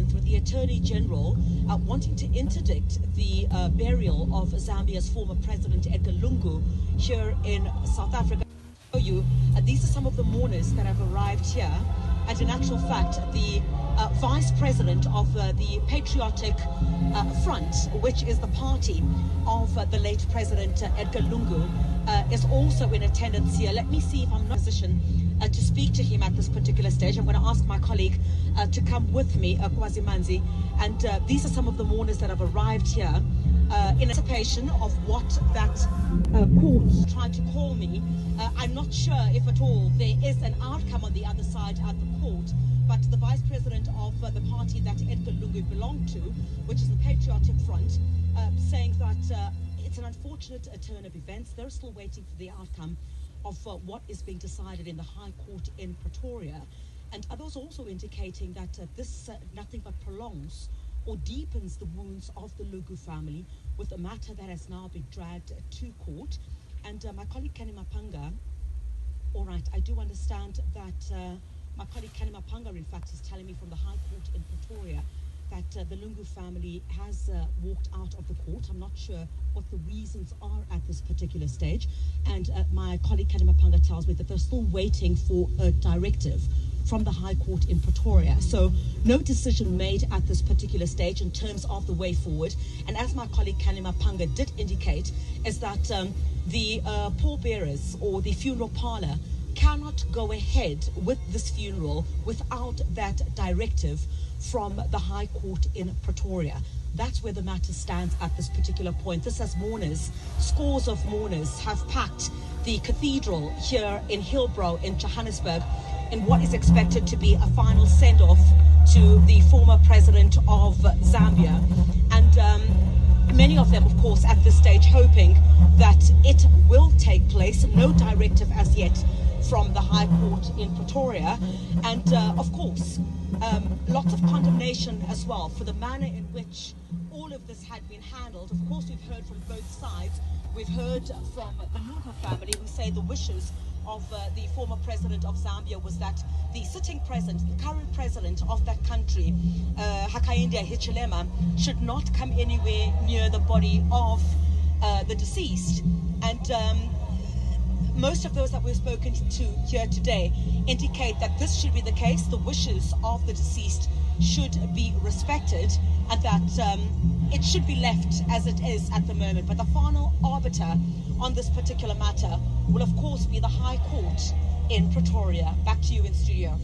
11th with the Attorney General wanting to interdict the burial of Zambia's former president Edgar Lungu here in South Africa. These are some of the mourners that have arrived here, and in actual fact the Vice President of the Patriotic Front, which is the party of the late President Edgar Lungu, is also in attendance here. Let me see if I'm not in a position to speak to him at this particular stage. I'm going to ask my colleague to come with me, Kwazimanzi, and these are some of the mourners that have arrived here in anticipation of what that court tried to call me. I'm not sure if at all there is an outcome on the other side at the court, but the Vice President of the party that Edgar Lungu belonged to, which is the Patriotic Front, saying that it's an unfortunate turn of events. They're still waiting for the outcome of what is being decided in the High Court in Pretoria. And others also indicating that this nothing but prolongs or deepens the wounds of the Lungu family with a matter that has now been dragged to court. And my colleague Kenny Mapanga, all right, I do understand that my colleague Kenny Mapanga, in fact, is telling me from the High Court in Pretoria that the Lungu family has walked out of the court. I'm not sure what the reasons are at this particular stage. And my colleague Kenny Mapanga tells me that they're still waiting for a directive from the High Court in Pretoria. So no decision made at this particular stage in terms of the way forward. And as my colleague Kenny Mapanga did indicate, is that the pallbearers or the funeral parlor cannot go ahead with this funeral without that directive from the High Court in Pretoria. That's where the matter stands at this particular point. This as mourners, scores of mourners have packed the cathedral here in Hillbrow in Johannesburg in what is expected to be a final send-off to the former president of Zambia. And many of them, of course, at this stage hoping that it will take place. No directive as yet from the High Court in Pretoria. And of course, lots of condemnation as well for the manner in which all of this had been handled. Of course, we've heard from both sides. We've heard from the Lungu family who say the wishes of the former president of Zambia was that the sitting president, the current president of that country, Hakainde Hichilema, should not come anywhere near the body of the deceased. And most of those that we've spoken to here today indicate that this should be the case. The wishes of the deceased should be respected, and that it should be left as it is at the moment. But the final arbiter on this particular matter will of course be the High Court in Pretoria. Back to you in studio.